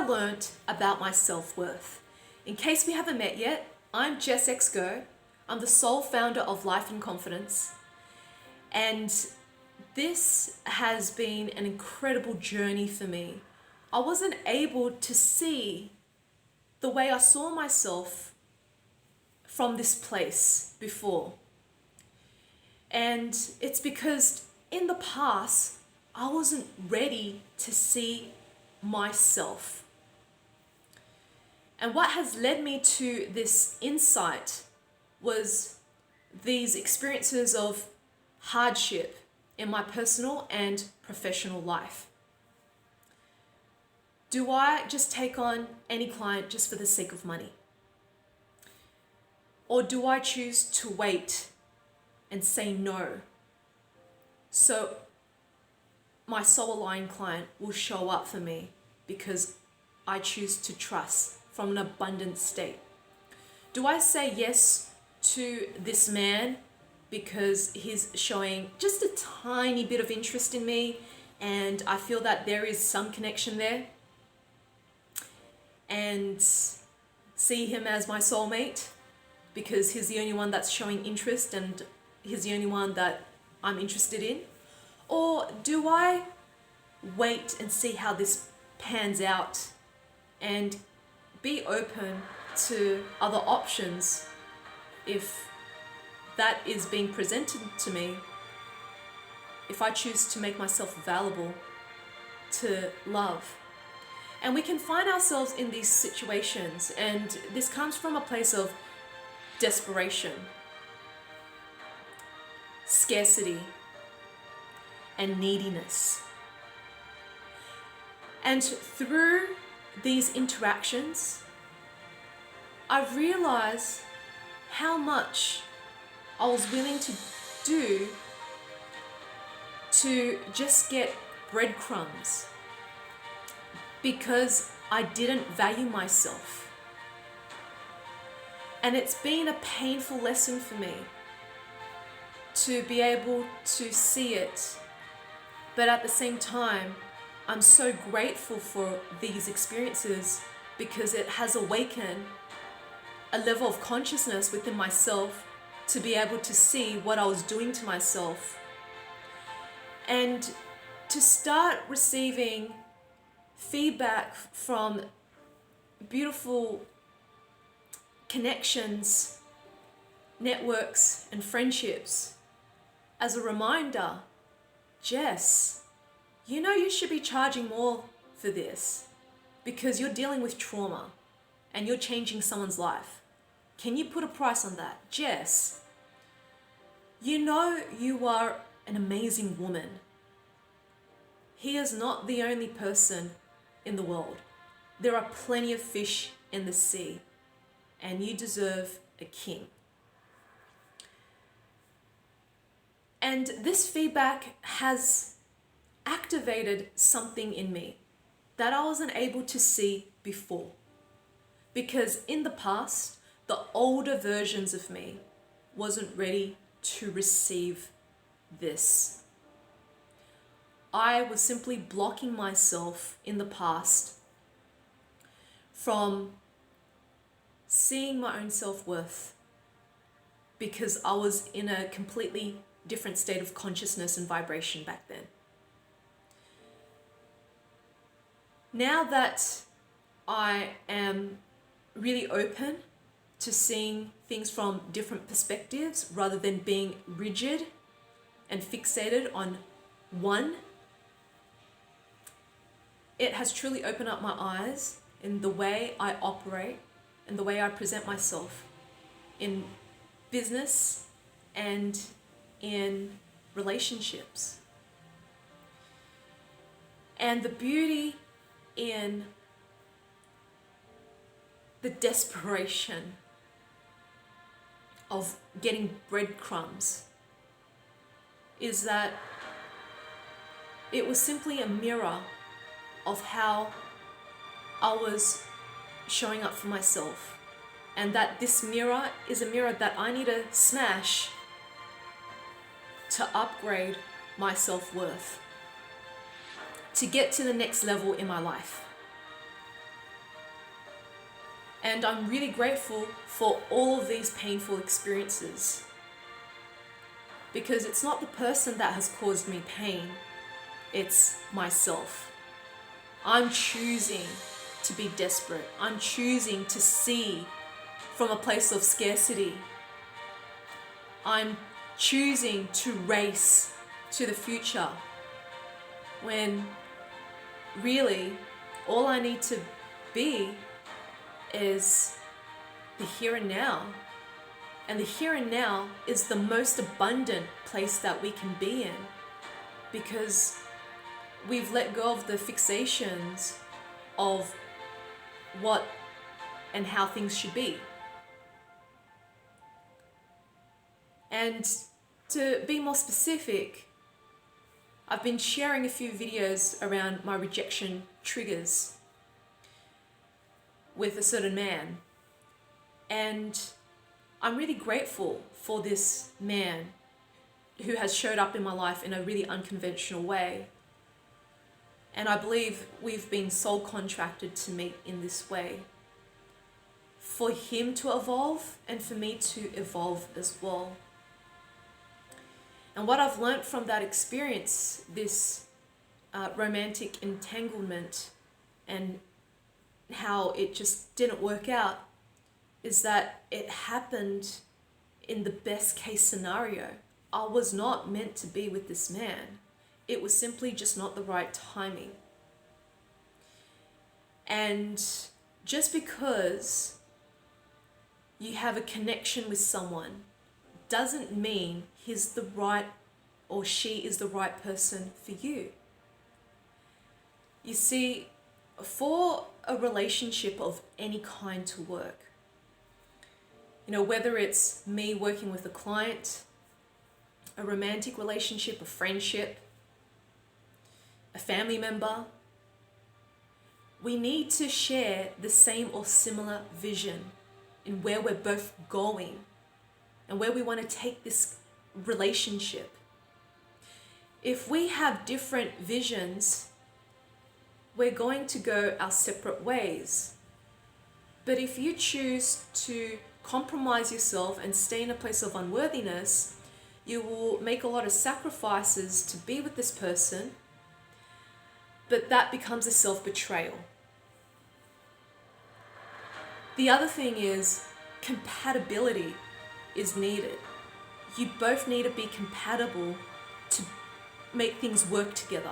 learnt about my self-worth. In case we haven't met yet, I'm Jess Go. I'm the sole founder of Life in Confidence. And this has been an incredible journey for me. I wasn't able to see the way I saw myself from this place before. And it's because in the past, I wasn't ready to see myself. And what has led me to this insight was these experiences of hardship in my personal and professional life. Do I just take on any client just for the sake of money? Or do I choose to wait and say no so my soul-aligned client will show up for me because I choose to trust from an abundant state? Do I say yes to this man because he's showing just a tiny bit of interest in me and I feel that there is some connection there, and see him as my soulmate because he's the only one that's showing interest and he's the only one that I'm interested in? Or do I wait and see how this pans out and be open to other options if that is being presented to me, if I choose to make myself available to love? And we can find ourselves in these situations, and this comes from a place of desperation, scarcity, and neediness. And through these interactions, I realized how much I was willing to do to just get breadcrumbs because I didn't value myself. And it's been a painful lesson for me to be able to see it. But at the same time, I'm so grateful for these experiences because it has awakened a level of consciousness within myself to be able to see what I was doing to myself and to start receiving feedback from beautiful connections, networks, and friendships as a reminder, Jess, you know you should be charging more for this because you're dealing with trauma and you're changing someone's life. Can you put a price on that? Jess, you know you are an amazing woman. He is not the only person in the world. There are plenty of fish in the sea, and you deserve a king. And this feedback has activated something in me that I wasn't able to see before. Because in the past, the older versions of me wasn't ready to receive this. I was simply blocking myself in the past from seeing my own self-worth because I was in a completely different state of consciousness and vibration back then. Now that I am really open to seeing things from different perspectives rather than being rigid and fixated on one, it has truly opened up my eyes in the way I operate and the way I present myself in business and in relationships. And the beauty in the desperation of getting breadcrumbs is that it was simply a mirror of how I was showing up for myself, and that this mirror is a mirror that I need to smash to upgrade my self-worth, to get to the next level in my life. And I'm really grateful for all of these painful experiences, because it's not the person that has caused me pain, it's myself. I'm choosing to be desperate. I'm choosing to see from a place of scarcity. I'm choosing to race to the future when really all I need to be is the here and now. And the here and now is the most abundant place that we can be in, because we've let go of the fixations of what and how things should be. And to be more specific, I've been sharing a few videos around my rejection triggers with a certain man. And I'm really grateful for this man who has showed up in my life in a really unconventional way. And I believe we've been soul contracted to meet in this way, for him to evolve and for me to evolve as well. And what I've learned from that experience, this romantic entanglement and how it just didn't work out, is that it happened in the best case scenario. I was not meant to be with this man. It was simply just not the right timing. And just because you have a connection with someone doesn't mean he's the right or she is the right person for you. You see, for a relationship of any kind to work, whether it's me working with a client, a romantic relationship, a friendship, a family member, we need to share the same or similar vision in where we're both going and where we want to take this relationship. If we have different visions, we're going to go our separate ways. But if you choose to compromise yourself and stay in a place of unworthiness, you will make a lot of sacrifices to be with this person, but that becomes a self-betrayal. The other thing is compatibility is needed. You both need to be compatible to make things work together.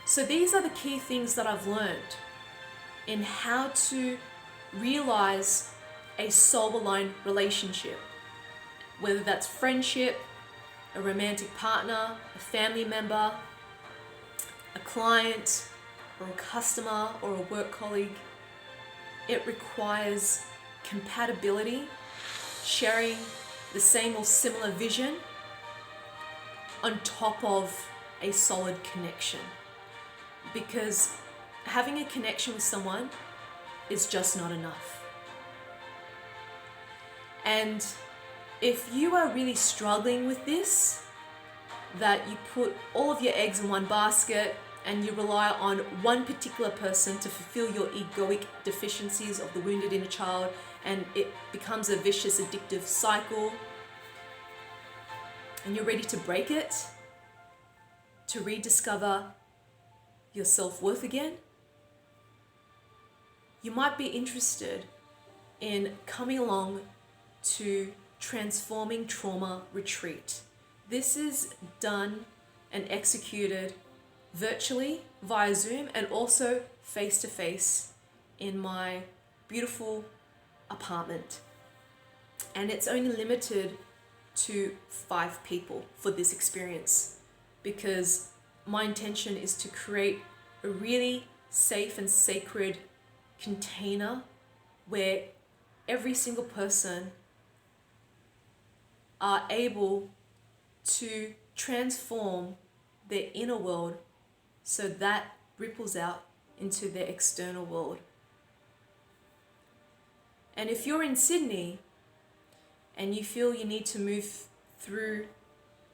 So these are the key things that I've learned in how to realize a soul-aligned relationship, whether that's friendship, a romantic partner, a family member, a client, or a customer, or a work colleague. It requires compatibility, sharing the same or similar vision on top of a solid connection. Because having a connection with someone is just not enough. And if you are really struggling with this, that you put all of your eggs in one basket and you rely on one particular person to fulfill your egoic deficiencies of the wounded inner child, and it becomes a vicious, addictive cycle, and you're ready to break it, to rediscover your self-worth again, you might be interested in coming along to Transforming Trauma Retreat. This is done and executed virtually via Zoom and also face-to-face in my beautiful apartment. And it's only limited to 5 people for this experience, because my intention is to create a really safe and sacred container where every single person are able to transform their inner world so that ripples out into their external world. And if you're in Sydney and you feel you need to move through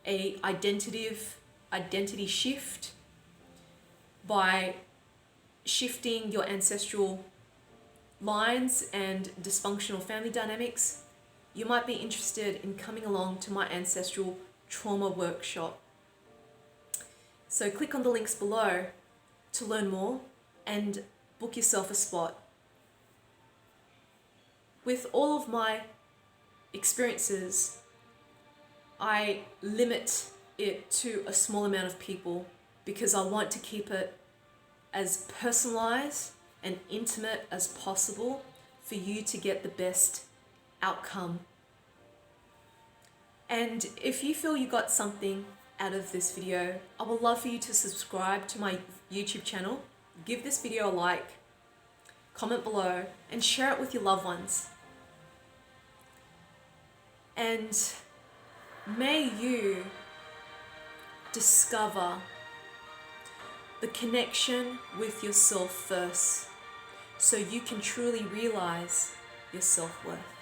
a identity shift by shifting your ancestral lines and dysfunctional family dynamics, you might be interested in coming along to my ancestral trauma workshop. So click on the links below to learn more and book yourself a spot. With all of my experiences, I limit it to a small amount of people because I want to keep it as personalized and intimate as possible for you to get the best outcome. And if you feel you got something out of this video, I would love for you to subscribe to my YouTube channel, give this video a like, comment below, and share it with your loved ones. And may you discover the connection with yourself first, so you can truly realize your self-worth.